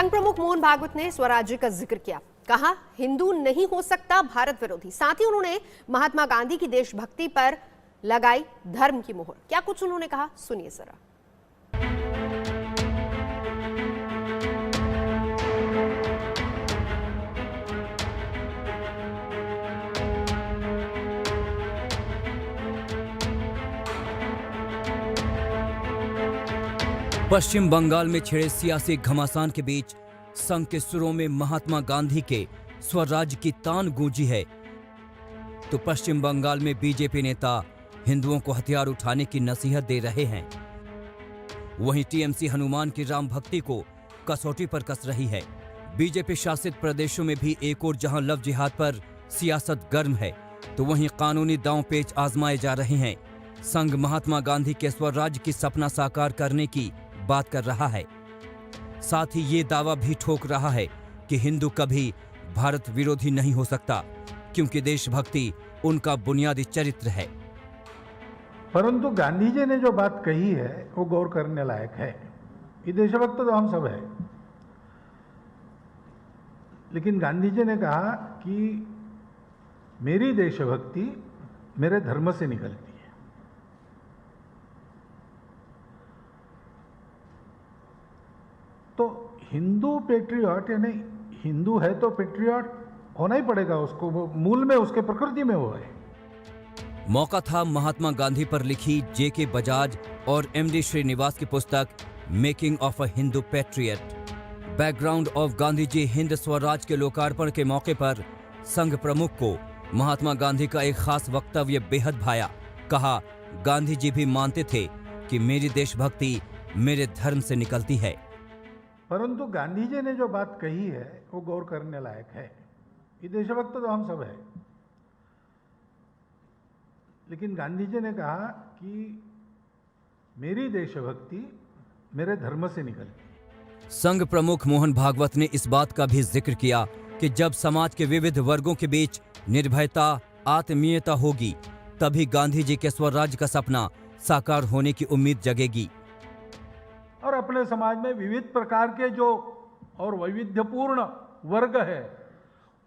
संघ प्रमुख मोहन भागवत ने स्वराज्य का जिक्र किया। कहा हिंदू नहीं हो सकता भारत विरोधी। साथ ही उन्होंने महात्मा गांधी की देशभक्ति पर लगाई धर्म की मोहर। क्या कुछ उन्होंने कहा, सुनिए जरा। पश्चिम बंगाल में छिड़े सियासी घमासान के बीच संघ के सुरों में महात्मा गांधी के स्वराज की तान गूंजी है, तो पश्चिम बंगाल में बीजेपी नेता हिंदुओं को हथियार उठाने की नसीहत दे रहे हैं। वहीं टीएमसी हनुमान की राम भक्ति को कसौटी पर कस रही है। बीजेपी शासित प्रदेशों में भी एक और जहां लव जिहाद पर सियासत गर्म है, तो वहीं कानूनी दांव पेच आजमाए जा रहे हैं। संघ महात्मा गांधी के स्वराज की सपना साकार करने की बात कर रहा है, साथ ही ये दावा भी ठोक रहा है कि हिंदू कभी भारत विरोधी नहीं हो सकता, क्योंकि देशभक्ति उनका बुनियादी चरित्र है। परंतु गांधी जी ने जो बात कही है वो गौर करने लायक है। ये देशभक्त तो हम सब है, लेकिन गांधी जी ने कहा कि मेरी देशभक्ति मेरे धर्म से निकलती है। तो हिंदू पेट्रियट, यानी हिंदू है तो पेट्रियट होना ही पड़ेगा उसको, वो मूल में उसके प्रकृति में वो है। मौका था महात्मा गांधी पर लिखी जेके बजाज और एमडी श्रीनिवास की पुस्तक making of a Hindu patriot, background of Gandhi ji Hind Swaraj के लोकार्पण के मौके पर संघ प्रमुख को महात्मा गांधी का एक खास वक्तव्य बेहद भाया। कहा गांधी जी भी मानते थे कि मेरी देशभक्ति मेरे धर्म से निकलती है। परंतु गांधी जी ने जो बात कही है वो गौर करने लायक है। ये देशभक्त तो हम सब है, लेकिन गांधी जी ने कहा कि मेरी देशभक्ति मेरे धर्म से निकलती है। संघ प्रमुख मोहन भागवत ने इस बात का भी जिक्र किया कि जब समाज के विविध वर्गों के बीच निर्भयता, आत्मीयता होगी, तभी गांधी जी के स्वराज का सपना साकार होने की उम्मीद जगेगी। और अपने समाज में विविध प्रकार के जो और वैविध्यपूर्ण वर्ग है,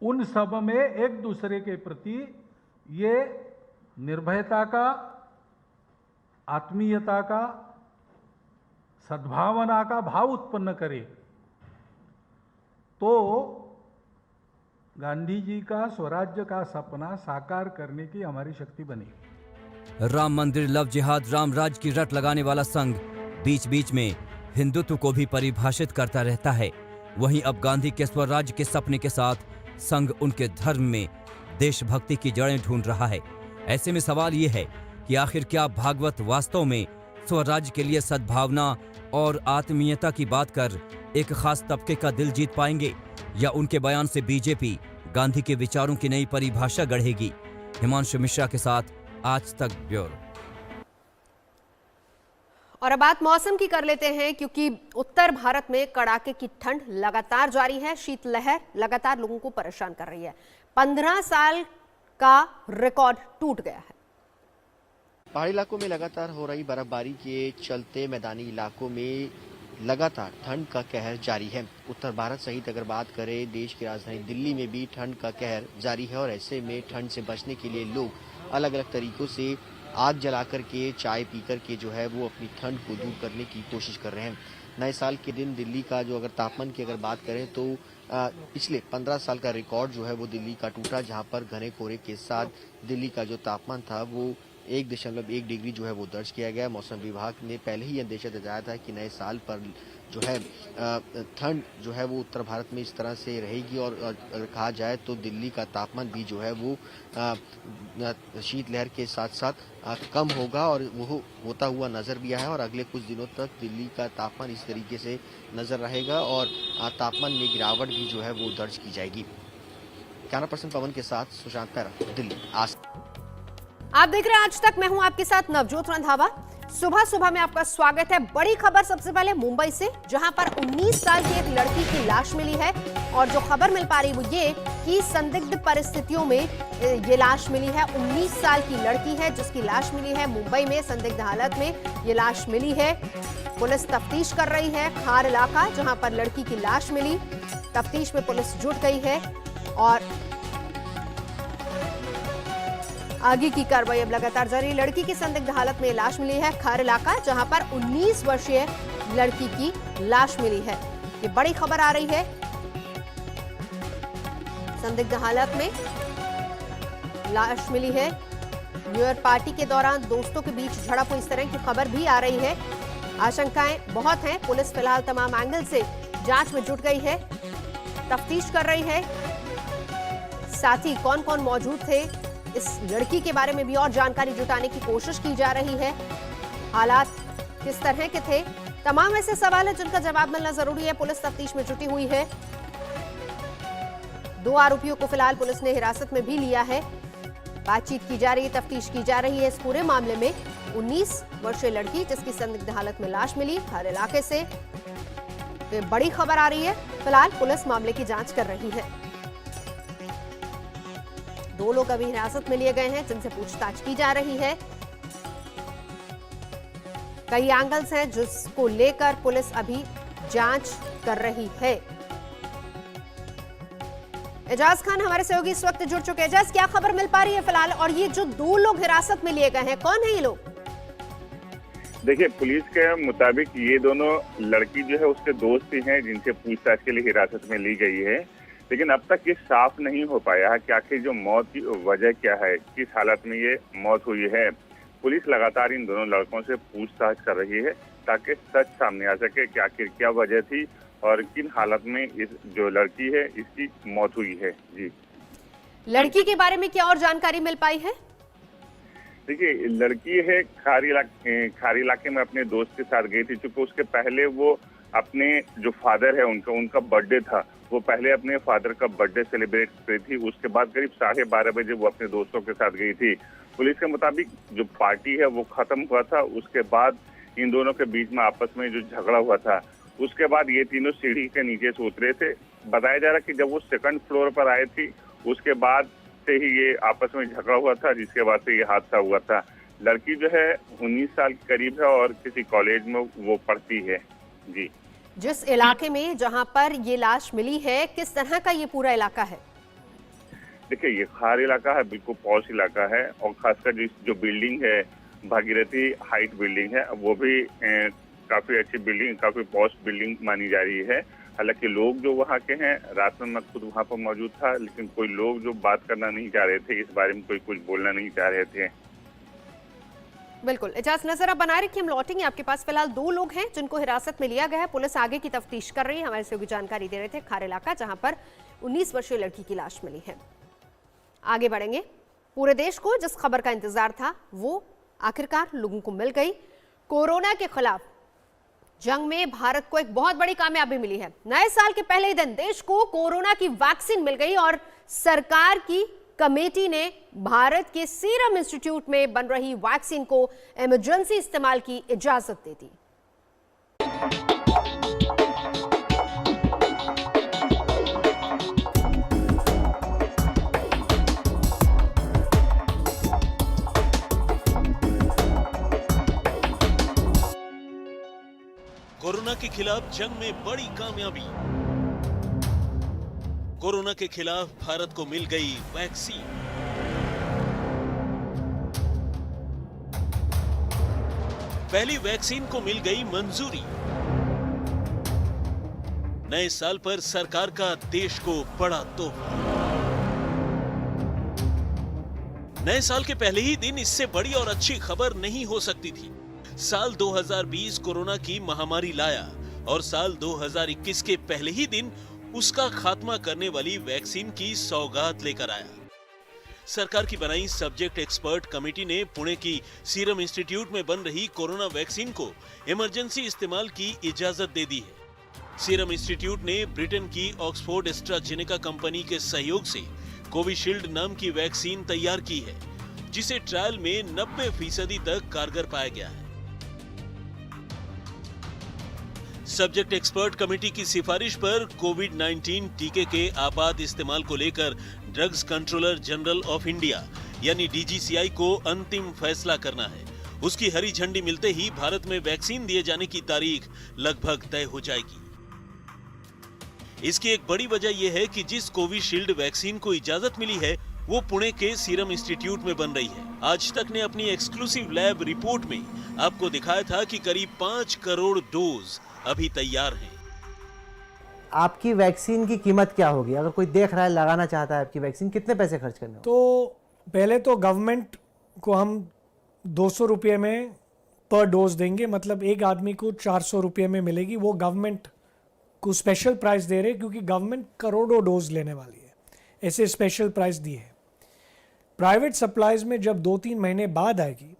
उन सब में एक दूसरे के प्रति ये निर्भयता का, आत्मीयता का, सद्भावना का भाव उत्पन्न करे, तो गांधी जी का स्वराज्य का सपना साकार करने की हमारी शक्ति बनेगी। राम मंदिर, लव जिहाद, राम राज की रट लगाने वाला संघ बीच बीच में हिंदुत्व को भी परिभाषित करता रहता है। वहीं अब गांधी के स्वराज के सपने के साथ संघ उनके धर्म में देशभक्ति की जड़ें ढूंढ रहा है। ऐसे में सवाल ये है कि आखिर क्या भागवत वास्तव में स्वराज के लिए सद्भावना और आत्मीयता की बात कर एक खास तबके का दिल जीत पाएंगे, या उनके बयान से बीजेपी गांधी के विचारों की नई परिभाषा गढ़ेगी। हिमांशु मिश्रा के साथ आज तक ब्यूरो। और अब बात मौसम की कर लेते हैं, क्योंकि उत्तर भारत में कड़ाके की ठंड लगातार जारी है। शीतलहर लगातार लोगों को परेशान कर रही है। 15 साल का रिकॉर्ड टूट गया है। पहाड़ी इलाकों में लगातार हो रही बर्फबारी के चलते मैदानी इलाकों में लगातार ठंड का कहर जारी है। उत्तर भारत सहित अगर बात करें, देश की राजधानी दिल्ली में भी ठंड का कहर जारी है। और ऐसे में ठंड से बचने के लिए लोग अलग अलग तरीकों से आग जला करके, चाय पी करके जो है वो अपनी ठंड को दूर करने की कोशिश कर रहे हैं। नए साल के दिन दिल्ली का जो अगर तापमान की अगर बात करें तो पिछले 15 साल का रिकॉर्ड जो है वो दिल्ली का टूटा, जहां पर घने कोहरे के साथ दिल्ली का जो तापमान था वो 1.1 डिग्री जो है वो दर्ज किया गया। मौसम विभाग ने पहले ही अंदेशा जताया था कि नए साल पर जो है ठंड जो है वो उत्तर भारत में इस तरह से रहेगी। और कहा जाए तो दिल्ली का तापमान भी जो है वो शीतलहर के साथ साथ कम होगा, और वो होता हुआ नजर भी आया। और अगले कुछ दिनों तक दिल्ली का तापमान इस तरीके से नजर रहेगा और तापमान में गिरावट भी जो है वो दर्ज की जाएगी। कैमरा पर्सन पवन के साथ सुशांत पैरा, दिल्ली। आप देख रहे हैं आज तक, मैं हूं आपके साथ नवजोत रंधावा। सुबह सुबह में आपका स्वागत है। बड़ी खबर सबसे पहले मुंबई से, जहां पर 19 साल की एक लड़की की लाश मिली है। और जो खबर मिल पा रही वो ये की संदिग्ध परिस्थितियों में ये लाश मिली है। 19 साल की लड़की है जिसकी लाश मिली है। मुंबई में संदिग्ध हालत में ये लाश मिली है। पुलिस तफ्तीश कर रही है। खार इलाका जहां पर लड़की की लाश मिली, तफ्तीश में पुलिस जुट गई है और आगे की कार्रवाई अब लगातार जारी। लड़की की संदिग्ध हालत में लाश मिली है। खार इलाका जहां पर 19 वर्षीय लड़की की लाश मिली है। ये बड़ी खबर आ रही है। संदिग्ध हालत में लाश मिली है। न्यू ईयर पार्टी के दौरान दोस्तों के बीच झड़प हुई, इस तरह की खबर भी आ रही है। आशंकाएं बहुत हैं। पुलिस फिलहाल तमाम एंगल से जांच में जुट गई है, तफ्तीश कर रही है। साथ ही कौन कौन मौजूद थे, इस लड़की के बारे में भी और जानकारी जुटाने की कोशिश की जा रही है। हालात किस तरह के थे, तमाम ऐसे सवाल हैं जिनका जवाब मिलना जरूरी है। पुलिस तफ्तीश में जुटी हुई है। 2 आरोपियों को फिलहाल पुलिस ने हिरासत में भी लिया है। बातचीत की जा रही है, तफ्तीश की जा रही है इस पूरे मामले में। 19 वर्षीय लड़की जिसकी संदिग्ध हालत में लाश मिली हर इलाके से, तो बड़ी खबर आ रही है। फिलहाल पुलिस मामले की जांच कर रही है। 2 लोग अभी हिरासत में लिए गए हैं जिनसे पूछताछ की जा रही है। कई एंगल्स हैं जिसको लेकर पुलिस अभी जांच कर रही है। एजाज खान हमारे सहयोगी इस वक्त जुड़ चुके हैं। एजाज, क्या खबर मिल पा रही है फिलहाल, और ये जो 2 लोग हिरासत में लिए गए हैं, कौन है ये लोग? देखिए, पुलिस के मुताबिक ये दोनों लड़की जो है उसके दोस्त ही हैं जिनसे पूछताछ के लिए हिरासत में ली गई है। लेकिन अब तक ये साफ नहीं हो पाया है कि आखिर जो मौत की वजह क्या है, किस हालत में ये मौत हुई है। पुलिस लगातार इन दोनों लड़कों से पूछताछ कर रही है ताकि सच सामने आ सके कि आखिर क्या वजह थी और किन हालत में इस जो लड़की है इसकी मौत हुई है। जी, लड़की के बारे में क्या और जानकारी मिल पाई है? देखिए, लड़की है खारी इलाके में अपने दोस्त के साथ गई थी। चूंकि उसके पहले वो अपने जो फादर है उनका बर्थडे था, वो पहले अपने फादर का बर्थडे सेलिब्रेट करी थी। उसके बाद करीब 12:30 बजे वो अपने दोस्तों के साथ गई थी। पुलिस के मुताबिक जो पार्टी है वो खत्म हुआ था। उसके बाद इन दोनों के बीच में आपस में जो झगड़ा हुआ था, उसके बाद ये तीनों सीढ़ी के नीचे से उतरे थे। बताया जा रहा कि जब वो 2nd फ्लोर पर आए थी, उसके बाद से ही ये आपस में झगड़ा हुआ था, जिसके बाद से ये हादसा हुआ था। लड़की जो है 19 साल के करीब है और किसी कॉलेज में वो पढ़ती है। जी, जिस इलाके में जहां पर ये लाश मिली है, किस तरह का ये पूरा इलाका है? देखिए, ये खार इलाका है, बिल्कुल पॉश इलाका है। और खासकर जो बिल्डिंग है, भागीरथी हाइट बिल्डिंग है, वो भी काफी अच्छी बिल्डिंग, काफी पॉश बिल्डिंग मानी जा रही है। हालांकि लोग जो वहाँ के हैं, रात में मैं खुद वहाँ पर मौजूद था, लेकिन कोई लोग जो बात करना नहीं चाह रहे थे, इस बारे में कोई कुछ बोलना नहीं चाह रहे थे। बिल्कुल, इजाज नजर आप बनाए रखिए, हम लौटेंगे आपके पास। फिलहाल 2 लोग हैं जिनको हिरासत में लिया गया है। पुलिस आगे की तफ्तीश कर रही है। हमारे सहयोगी जानकारी दे रहे थे खार इलाका जहां पर 19 वर्षीय लड़की की लाश मिली है। आगे बढ़ेंगे। पूरे देश को जिस खबर का इंतजार था वो आखिरकार लोगों को मिल गई। कोरोना के खिलाफ जंग में भारत को एक बहुत बड़ी कामयाबी मिली है। नए साल के पहले ही दिन देश को कोरोना की वैक्सीन मिल गई और सरकार की कमेटी ने भारत के सीरम इंस्टीट्यूट में बन रही वैक्सीन को इमरजेंसी इस्तेमाल की इजाजत दे दी। कोरोना के खिलाफ जंग में बड़ी कामयाबी। कोरोना के खिलाफ भारत को मिल गई वैक्सीन। पहली वैक्सीन को मिल गई मंजूरी। नए साल पर सरकार का देश को बड़ा तोहफा। नए साल के पहले ही दिन इससे बड़ी और अच्छी खबर नहीं हो सकती थी। साल 2020 कोरोना की महामारी लाया और साल 2021 के पहले ही दिन उसका खात्मा करने वाली वैक्सीन की सौगात लेकर आया। सरकार की बनाई सब्जेक्ट एक्सपर्ट कमेटी ने पुणे की सीरम इंस्टीट्यूट में बन रही कोरोना वैक्सीन को इमरजेंसी इस्तेमाल की इजाजत दे दी है। सीरम इंस्टीट्यूट ने ब्रिटेन की ऑक्सफोर्ड एस्ट्राजेनेका कंपनी के सहयोग से कोविशील्ड नाम की वैक्सीन तैयार की है, जिसे ट्रायल में 90% तक कारगर पाया गया है। सब्जेक्ट एक्सपर्ट कमेटी की सिफारिश पर कोविड-19 टीके के आपात इस्तेमाल को लेकर drugs controller general of India यानी डीजीसीआई को अंतिम फैसला करना है। उसकी हरी झंडी मिलते ही भारत में वैक्सीन दिए जाने की तारीख लगभग तय हो जाएगी। इसकी एक बड़ी वजह यह है कि जिस कोविशील्ड वैक्सीन को इजाजत मिली है वो पुणे के सीरम इंस्टीट्यूट में बन रही है। आज तक ने अपनी एक्सक्लूसिव लैब रिपोर्ट में आपको दिखाया था कि करीब 5 करोड़ डोज अभी तैयार हैं। आपकी वैक्सीन की कीमत क्या होगी? अगर कोई देख रहा है, लगाना चाहता है आपकी वैक्सीन, कितने पैसे खर्च करने होंगे? तो पहले तो गवर्नमेंट को हम 200 रुपये में पर डोज देंगे, मतलब एक आदमी को 400 रुपये में मिलेगी। वो गवर्नमेंट को स्पेशल प्राइस दे रहे क्योंकि गवर्नमेंट करोड़ों डोज लेने वाली है, ऐसे स्पेशल प्राइस दिए है। प्राइवेट सप्लाईज में जब 2-3 महीने बाद आएगी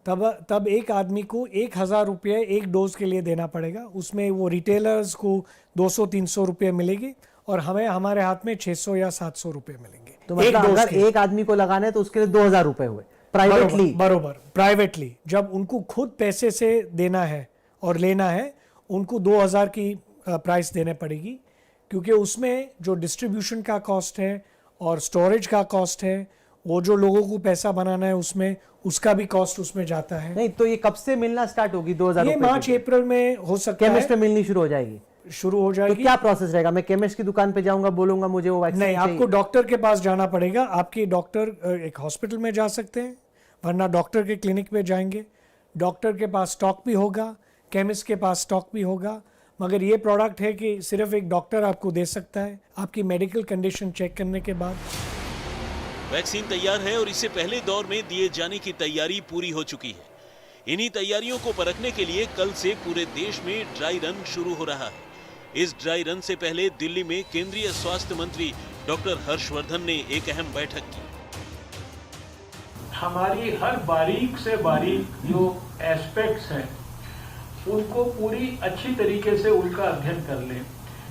तब एक आदमी को 1000 रुपये एक डोज के लिए देना पड़ेगा। उसमें वो रिटेलर्स को 200-300 रुपये मिलेगी और हमें हमारे हाथ में 600 या 700 रुपये मिलेंगे। तो मतलब अगर एक आदमी को लगाना है तो उसके लिए 2000 रुपये हुए प्राइवेटली। बरोबर प्राइवेटली जब उनको खुद पैसे से देना है और लेना है, उनको 2000 की प्राइस देने पड़ेगी, क्योंकि उसमें जो डिस्ट्रीब्यूशन का कॉस्ट है और स्टोरेज का कॉस्ट है, वो जो लोगों को पैसा बनाना है उसमें, उसका भी कॉस्ट उसमें जाता है। नहीं तो ये कब से मिलना स्टार्ट होगी? 2000 ये मार्च अप्रैल में हो सकता है। केमिस्ट में मिलनी शुरू हो जाएगी? शुरू हो जाएगी। तो क्या प्रोसेस रहेगा? मैं केमिस्ट की दुकान पे जाऊंगा, बोलूंगा मुझे वो वैक्सीन नहीं, आपको डॉक्टर के पास जाना पड़ेगा। आपके डॉक्टर एक हॉस्पिटल में जा सकते हैं, वरना डॉक्टर के क्लिनिक पे जाएंगे। डॉक्टर के पास स्टॉक भी होगा, केमिस्ट के पास स्टॉक भी होगा, मगर ये प्रोडक्ट है कि सिर्फ एक डॉक्टर आपको दे सकता है आपकी मेडिकल कंडीशन चेक करने के बाद। वैक्सीन तैयार है और इससे पहले दौर में दिए जाने की तैयारी पूरी हो चुकी है। इन्हीं तैयारियों को परखने के लिए कल से पूरे देश में ड्राई रन शुरू हो रहा है। इस ड्राई रन से पहले दिल्ली में केंद्रीय स्वास्थ्य मंत्री डॉक्टर हर्षवर्धन ने एक अहम बैठक की। हमारी हर बारीक से बारीक जो एस्पेक्ट्स हैं उनको पूरी अच्छी तरीके से उनका अध्ययन कर लें।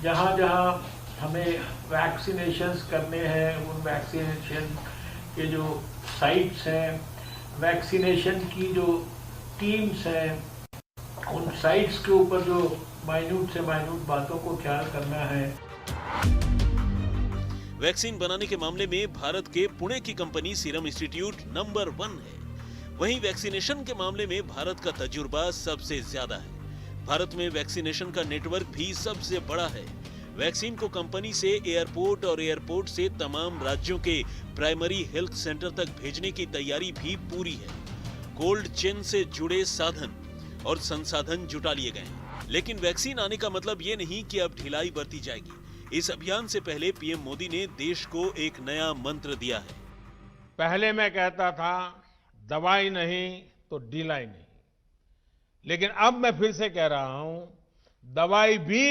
जहाँ जहाँ हमें वैक्सीनेशंस करने हैं, उन वैक्सीनेशन के जो साइट्स हैं, वैक्सीनेशन की जो टीम्स हैं, उन साइट्स के ऊपर जो माइन्यूट से माइन्यूट बातों को ख्याल करना है। वैक्सीन बनाने के मामले में भारत के पुणे की कंपनी सीरम इंस्टीट्यूट नंबर 1 है। वहीं वैक्सीनेशन के मामले में भारत का तजुर्बा सबसे ज्यादा है। भारत में वैक्सीनेशन का नेटवर्क भी सबसे बड़ा है। वैक्सीन को कंपनी से एयरपोर्ट और एयरपोर्ट से तमाम राज्यों के प्राइमरी हेल्थ सेंटर तक भेजने की तैयारी भी पूरी है। कोल्ड चेन से जुड़े साधन और संसाधन जुटा लिए गए हैं। लेकिन वैक्सीन आने का मतलब ये नहीं कि अब ढिलाई बरती जाएगी। इस अभियान से पहले पीएम मोदी ने देश को एक नया मंत्र दिया है। पहले मैं कहता था दवाई नहीं तो ढिलाई नहीं, लेकिन अब मैं फिर से कह रहा हूं दवाई भी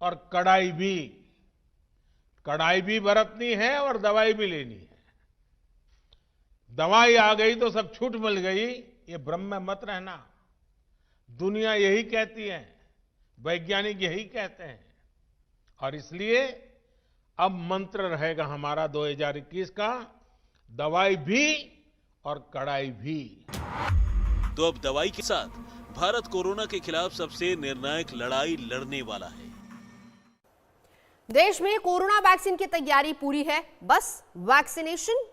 और कड़ाई भी। कड़ाई भी बरतनी है और दवाई भी लेनी है। दवाई आ गई तो सब छूट मिल गई, ये भ्रम में मत रहना। दुनिया यही कहती है, वैज्ञानिक यही कहते हैं, और इसलिए अब मंत्र रहेगा हमारा 2021 का, दवाई भी और कड़ाई भी। तो अब दवाई के साथ भारत कोरोना के खिलाफ सबसे निर्णायक लड़ाई लड़ने वाला है। देश में कोरोना वैक्सीन की तैयारी पूरी है, बस वैक्सीनेशन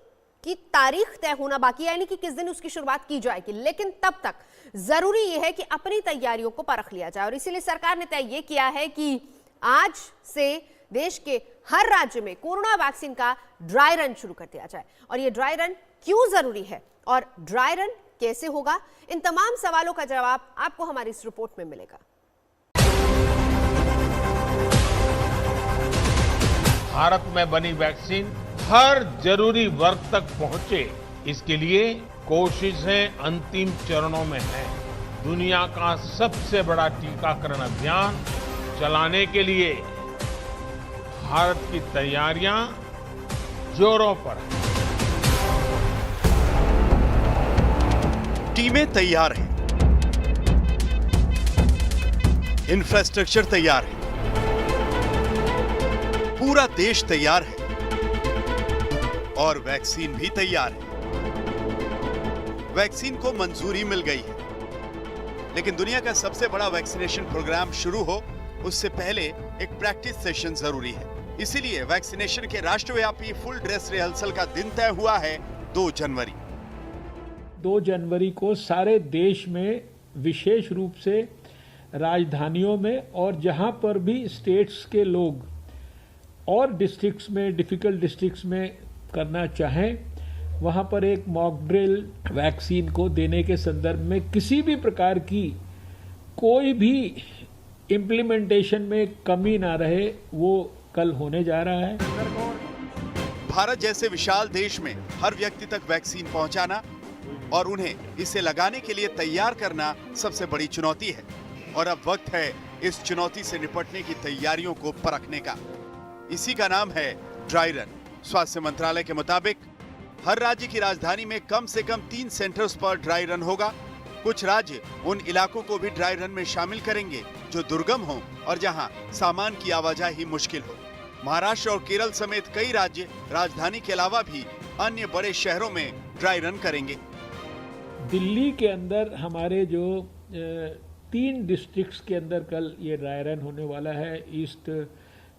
की तारीख तय होना बाकी है, यानी कि किस दिन उसकी शुरुआत की जाएगी। लेकिन तब तक जरूरी यह है कि अपनी तैयारियों को परख लिया जाए, और इसीलिए सरकार ने तय ये किया है कि आज से देश के हर राज्य में कोरोना वैक्सीन का ड्राई रन शुरू कर दिया जाए। और ये ड्राई रन क्यों जरूरी है और ड्राई रन कैसे होगा, इन तमाम सवालों का जवाब आपको हमारी इस रिपोर्ट में मिलेगा। भारत में बनी वैक्सीन हर जरूरी वर्ग तक पहुंचे, इसके लिए कोशिशें अंतिम चरणों में हैं। दुनिया का सबसे बड़ा टीकाकरण अभियान चलाने के लिए भारत की तैयारियां जोरों पर हैं। टीमें तैयार हैं, इंफ्रास्ट्रक्चर तैयार है, पूरा देश तैयार है और वैक्सीन भी तैयार है। वैक्सीन को मंजूरी मिल गई है। 1 लेकिन दुनिया का सबसे बड़ा वैक्सीनेशन प्रोग्राम शुरू हो उससे पहले एक प्रैक्टिस सेशन जरूरी है। इसीलिए वैक्सीनेशन के राष्ट्रव्यापी फुल ड्रेस रिहर्सल का दिन तय हुआ है 2 जनवरी। 2 जनवरी को सारे देश में विशेष रूप से राजधानियों में और जहां पर भी स्टेट्स के लोग और डिस्ट्रिक्ट्स में, डिफिकल्ट डिस्ट्रिक्ट्स में करना चाहें, वहां पर एक मॉक ड्रिल वैक्सीन को देने के संदर्भ में किसी भी प्रकार की कोई भी इम्प्लीमेंटेशन में कमी ना रहे, वो कल होने जा रहा है। भारत जैसे विशाल देश में हर व्यक्ति तक वैक्सीन पहुंचाना और उन्हें इसे लगाने के लिए तैयार करना सबसे बड़ी चुनौती है और अब वक्त है इस चुनौती से निपटने की तैयारियों को परखने का। इसी का नाम है ड्राई रन। स्वास्थ्य मंत्रालय के मुताबिक हर राज्य की राजधानी में कम से कम 3 सेंटर्स पर ड्राई रन होगा। कुछ राज्य उन इलाकों को भी ड्राई रन में शामिल करेंगे जो दुर्गम हो और जहां सामान की आवाजाही मुश्किल हो। महाराष्ट्र और केरल समेत कई राज्य राजधानी के अलावा भी अन्य बड़े शहरों में ड्राई रन करेंगे। दिल्ली के अंदर हमारे जो 3 डिस्ट्रिक्ट्स के अंदर कल ये ड्राई रन होने वाला है। ईस्ट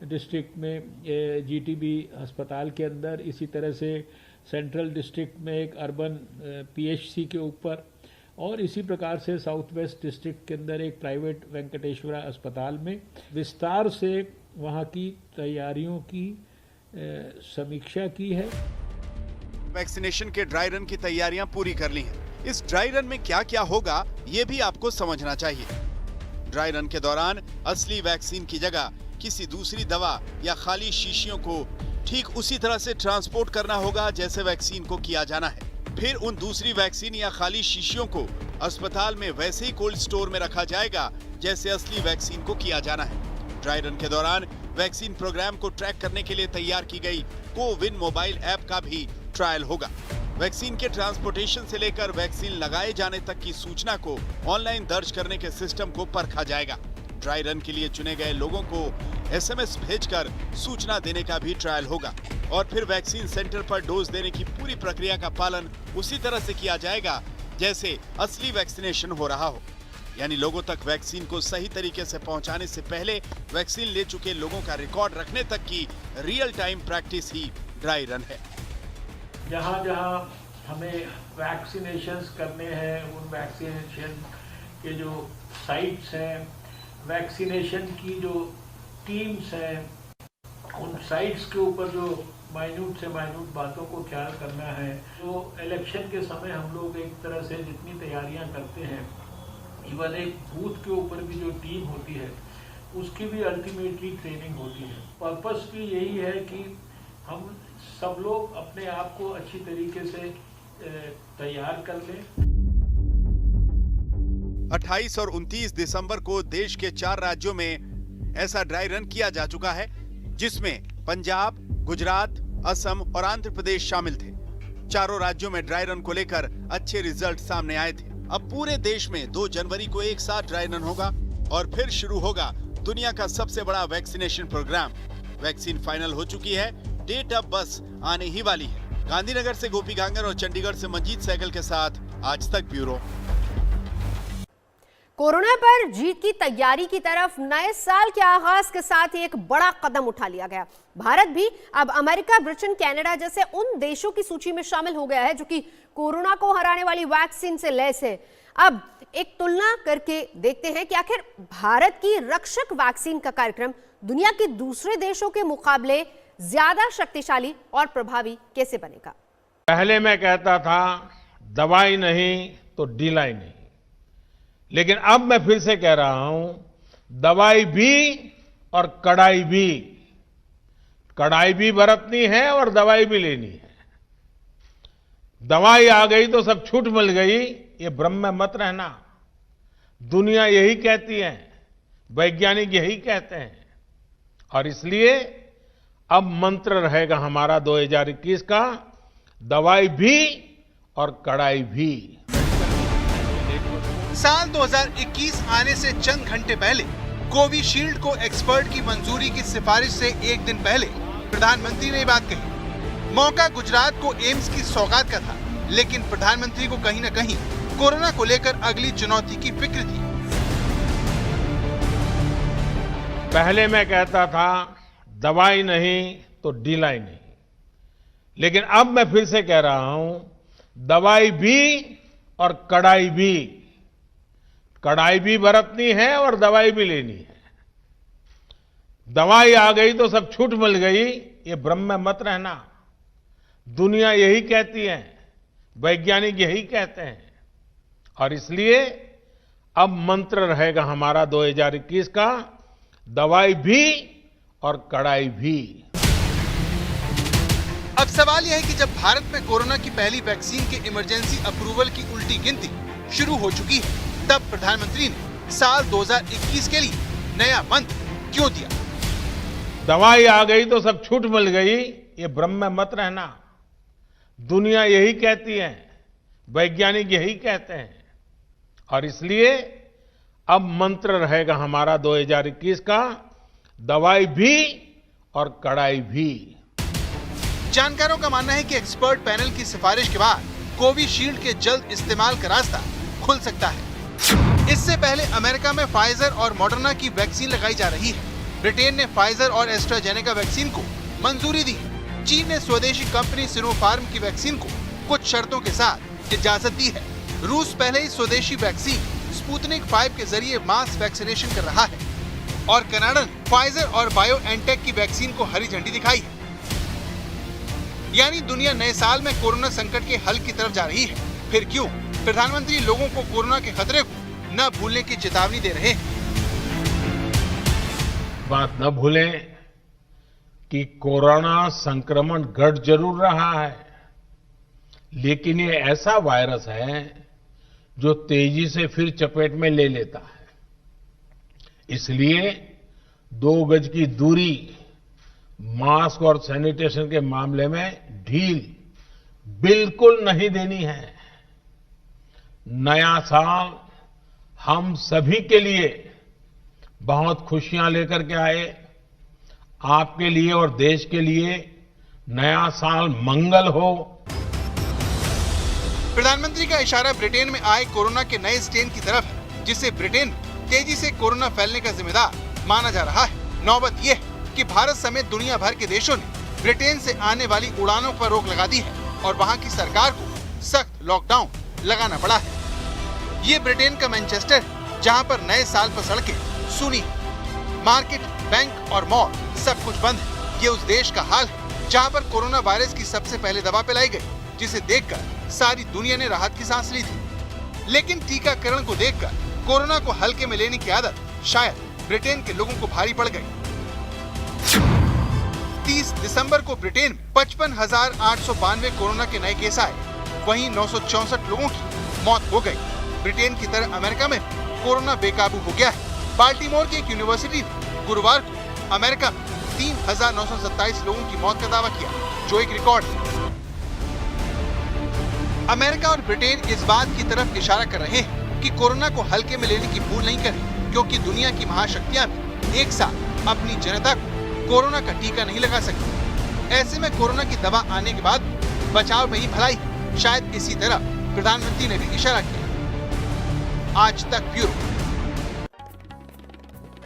डिस्ट्रिक्ट में जीटीबी अस्पताल के अंदर, इसी तरह से सेंट्रल डिस्ट्रिक्ट में एक अर्बन पीएचसी के ऊपर, और इसी प्रकार से साउथ वेस्ट डिस्ट्रिक्ट के अंदर एक प्राइवेट वेंकटेश्वरा अस्पताल में विस्तार से वहां की तैयारियों की समीक्षा की है। वैक्सीनेशन के ड्राई रन की तैयारियां पूरी कर ली हैं। इस ड्राई रन में क्या क्या होगा ये भी आपको समझना चाहिए। ड्राई रन के दौरान असली वैक्सीन की जगह किसी दूसरी दवा या खाली शीशियों को ठीक उसी तरह से ट्रांसपोर्ट करना होगा जैसे वैक्सीन को किया जाना है। फिर उन दूसरी वैक्सीन या खाली शीशियों को अस्पताल में वैसे ही कोल्ड स्टोर में रखा जाएगा जैसे असली वैक्सीन को किया जाना है। ड्राई रन के दौरान वैक्सीन प्रोग्राम को ट्रैक करने के लिए तैयार की गई कोविन मोबाइल ऐप का भी ट्रायल होगा। वैक्सीन के ट्रांसपोर्टेशन से लेकर वैक्सीन लगाए जाने तक की सूचना को ऑनलाइन दर्ज करने के सिस्टम को परखा जाएगा। ड्राई रन के लिए चुने गए लोगों को एसएमएस भेजकर सूचना देने का भी ट्रायल होगा और फिर वैक्सीन सेंटर पर डोज देने की पूरी प्रक्रिया का पालन उसी तरह से किया जाएगा जैसे असली वैक्सीनेशन हो रहा हो। यानी लोगों तक वैक्सीन को सही तरीके से पहुंचाने से पहले वैक्सीन ले चुके लोगों का रिकॉर्ड रखने तक की रियल टाइम प्रैक्टिस ही ड्राई रन है। जहाँ जहाँ हमें वैक्सीनेशंस करने हैं, उन वैक्सीनेशन के जो साइट्स हैं, वैक्सीनेशन की जो टीम्स हैं, उन साइट्स के ऊपर जो माइन्यूट से माइन्यूट बातों को ख्याल करना है। तो इलेक्शन के समय हम लोग एक तरह से जितनी तैयारियां करते हैं, इवन एक बूथ के ऊपर भी जो टीम होती है उसकी भी अल्टीमेटली ट्रेनिंग होती है। पर्पस भी यही है कि हम सब लोग अपने आप को अच्छी तरीके से तैयार कर लें। 28 और 29 दिसंबर को देश के 4 राज्यों में ऐसा ड्राई रन किया जा चुका है जिसमें पंजाब, गुजरात, असम और आंध्र प्रदेश शामिल थे। चारों राज्यों में ड्राई रन को लेकर अच्छे रिजल्ट सामने आए थे। अब पूरे देश में 2 जनवरी को एक साथ ड्राई रन होगा और फिर शुरू होगा दुनिया का सबसे बड़ा वैक्सीनेशन प्रोग्राम। वैक्सीन फाइनल हो चुकी है, डेट अब बस आने ही वाली है। गांधीनगर से गोपी गांगर और चंडीगढ़ से मंजीत सहगल के साथ आज तक ब्यूरो। कोरोना पर जीत की तैयारी की तरफ नए साल के आगाज के साथ ही एक बड़ा कदम उठा लिया गया। भारत भी अब अमेरिका, ब्रिटेन, कनाडा जैसे उन देशों की सूची में शामिल हो गया है जो कि कोरोना को हराने वाली वैक्सीन से लैस है। अब एक तुलना करके देखते हैं कि आखिर भारत की रक्षक वैक्सीन का कार्यक्रम दुनिया के दूसरे देशों के मुकाबले ज्यादा शक्तिशाली और प्रभावी कैसे बनेगा। पहले मैं कहता था दवाई नहीं तो ढिलाई नहीं, लेकिन अब मैं फिर से कह रहा हूं दवाई भी और कड़ाई भी। कड़ाई भी बरतनी है और दवाई भी लेनी है। दवाई आ गई तो सब छूट मिल गई, ये भ्रम में मत रहना। दुनिया यही कहती है, वैज्ञानिक यही कहते हैं, और इसलिए अब मंत्र रहेगा हमारा 2021 का, दवाई भी और कड़ाई भी। साल 2021 आने से चंद घंटे पहले कोविशील्ड को एक्सपर्ट की मंजूरी की सिफारिश से एक दिन पहले प्रधानमंत्री ने बात कही। मौका गुजरात को एम्स की सौगात का था, लेकिन प्रधानमंत्री को कहीं न कहीं कोरोना को लेकर अगली चुनौती की फिक्र थी। पहले मैं कहता था दवाई नहीं तो ढिलाई नहीं, लेकिन अब मैं फिर से कह रहा हूं, दवाई भी और कड़ाई भी। कड़ाई भी बरतनी है और दवाई भी लेनी है। दवाई आ गई तो सब छूट मिल गई, ये भ्रम में मत रहना। दुनिया यही कहती है, वैज्ञानिक यही कहते हैं, और इसलिए अब मंत्र रहेगा हमारा 2021 का, दवाई भी और कड़ाई भी। अब सवाल यह है कि जब भारत में कोरोना की पहली वैक्सीन के इमरजेंसी अप्रूवल की उल्टी गिनती शुरू हो चुकी है, तब प्रधानमंत्री ने साल 2021 के लिए नया मंत्र क्यों दिया? दवाई आ गई तो सब छूट मिल गई, ये भ्रम में मत रहना। दुनिया यही कहती है, वैज्ञानिक यही कहते हैं, और इसलिए अब मंत्र रहेगा हमारा 2021 का, दवाई भी और कड़ाई भी। जानकारों का मानना है कि एक्सपर्ट पैनल की सिफारिश के बाद कोविशील्ड के जल्द इस्तेमाल का रास्ता खुल सकता है। इससे पहले अमेरिका में फाइजर और मॉडर्ना की वैक्सीन लगाई जा रही है। ब्रिटेन ने फाइजर और एस्ट्राजेनेका वैक्सीन को मंजूरी दी। चीन ने स्वदेशी कंपनी सिनोफार्म की वैक्सीन को कुछ शर्तों के साथ इजाजत दी है। रूस पहले ही स्वदेशी वैक्सीन स्पुतनिक 5 के जरिए मास वैक्सीनेशन कर रहा है, और कनाडा ने फाइजर और बायोएनटेक की वैक्सीन को हरी झंडी दिखाई है। यानी दुनिया नए साल में कोरोना संकट के हल की तरफ जा रही है। फिर क्यों प्रधानमंत्री लोगों को कोरोना के खतरे को न भूलने की चेतावनी दे रहे हैं। बात न भूलें कि कोरोना संक्रमण घट जरूर रहा है, लेकिन ये ऐसा वायरस है जो तेजी से फिर चपेट में ले लेता है। इसलिए 2 गज की दूरी, मास्क और सैनिटेशन के मामले में ढील बिल्कुल नहीं देनी है। नया साल हम सभी के लिए बहुत खुशियां लेकर के आए। आपके लिए और देश के लिए नया साल मंगल हो। प्रधानमंत्री का इशारा ब्रिटेन में आए कोरोना के नए स्ट्रेन की तरफ है, जिससे ब्रिटेन तेजी से कोरोना फैलने का जिम्मेदार माना जा रहा है। नौबत यह है कि भारत समेत दुनिया भर के देशों ने ब्रिटेन से आने वाली उड़ानों पर रोक लगा दी है और वहां की सरकार को सख्त लॉकडाउन लगाना पड़ा है। ये ब्रिटेन का मैनचेस्टर है, जहां पर नए साल पर सड़कें सूनी है। मार्केट, बैंक और मॉल सब कुछ बंद है। ये उस देश का हाल है जहां पर कोरोना वायरस की सबसे पहले दवा पिलाई गई, जिसे देखकर सारी दुनिया ने राहत की सांस ली थी। लेकिन टीकाकरण को देखकर कोरोना को हल्के में लेने की आदत शायद ब्रिटेन के लोगों को भारी पड़ गई। 30 दिसंबर को ब्रिटेन में 55,892 कोरोना के नए केस आए, वहीं 964 लोगों की मौत हो गई। ब्रिटेन की तरह अमेरिका में कोरोना बेकाबू हो गया है। बाल्टीमोर की एक यूनिवर्सिटी ने गुरुवार को अमेरिका में 3,927 लोगों की मौत का दावा किया, जो एक रिकॉर्ड है। अमेरिका और ब्रिटेन इस बात की तरफ इशारा कर रहे हैं कि कोरोना को हल्के में लेने की भूल नहीं करें, क्योंकि दुनिया की महाशक्तियां भी एक साथ अपनी जनता को कोरोना का टीका नहीं लगा सकती। ऐसे में कोरोना की दवा आने के बाद बचाव में ही भलाई है। शायद इसी तरह प्रधानमंत्री ने भी इशारा किया। आज तक ब्यूरो।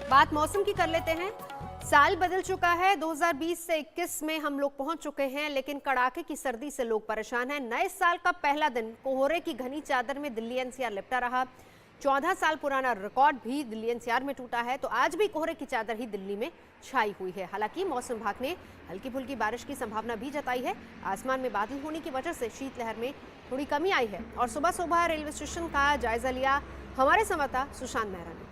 बात मौसम की कर लेते हैं। साल बदल चुका है, 2020 से 21 में हम लोग पहुंच चुके हैं, लेकिन कड़ाके की सर्दी से लोग परेशान हैं। नए साल का पहला दिन कोहरे की घनी चादर में दिल्ली एनसीआर लिपटा रहा। 14 साल पुराना रिकॉर्ड भी दिल्ली एनसीआर में टूटा है, तो आज भी कोहरे की चादर ही दिल्ली में छाई हुई है। हालांकि मौसम विभाग ने हल्की फुल्की बारिश की संभावना भी जताई है। आसमान में बादल होने की वजह से शीतलहर में थोड़ी कमी आई है। और सुबह सुबह रेलवे स्टेशन का जायजा लिया हमारे संवाददाता सुशांत मेहरा ने।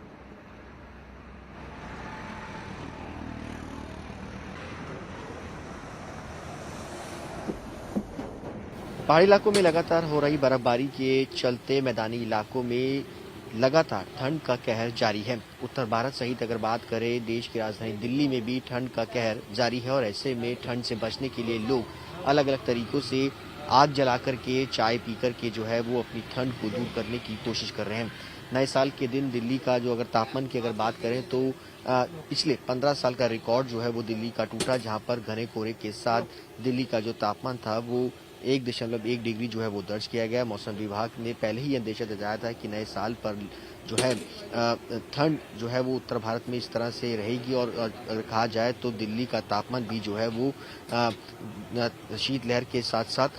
पहाड़ी इलाकों में लगातार हो रही बर्फबारी के चलते मैदानी इलाकों में लगातार ठंड का कहर जारी है। उत्तर भारत सहित अगर बात करें, देश की राजधानी दिल्ली में भी ठंड का कहर जारी है, और ऐसे में ठंड से बचने के लिए लोग अलग अलग तरीकों से आग जला करके, चाय पी करके जो है वो अपनी ठंड को दूर करने की कोशिश कर रहे हैं। नए साल के दिन दिल्ली का जो अगर तापमान की अगर बात करें तो पिछले 15 साल का रिकॉर्ड जो है वो दिल्ली का टूटा, जहां पर घने कोहरे के साथ दिल्ली का जो तापमान था वो 1.1 डिग्री जो है वो दर्ज किया गया। मौसम विभाग ने पहले ही अंदेशा जताया था कि नए साल पर जो है ठंड जो है वो उत्तर भारत में इस तरह से रहेगी और कहा जाए तो दिल्ली का तापमान भी जो है वो शीतलहर के साथ साथ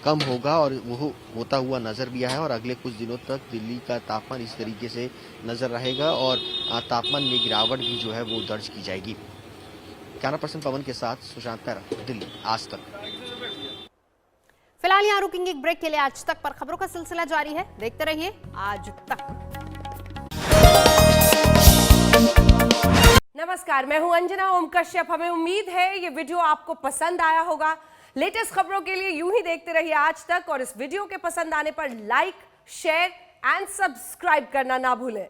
कम होगा और वो होता हुआ नजर भी आया है और अगले कुछ दिनों तक दिल्ली का तापमान इस तरीके से नजर रहेगा और तापमान में गिरावट भी जो है वो दर्ज की जाएगी। कैमरा पर्सन पवन के साथ सुशांत पैरा, दिल्ली, आज तक। फिलहाल यहाँ रुकेंगे एक ब्रेक के लिए। आज तक पर खबरों का सिलसिला जारी है, देखते रहिए आज तक। नमस्कार, मैं हूं अंजना ओम कश्यप। हमें उम्मीद है ये वीडियो आपको पसंद आया होगा। लेटेस्ट खबरों के लिए यूं ही देखते रहिए आज तक और इस वीडियो के पसंद आने पर लाइक, शेयर एंड सब्सक्राइब करना ना भूलें।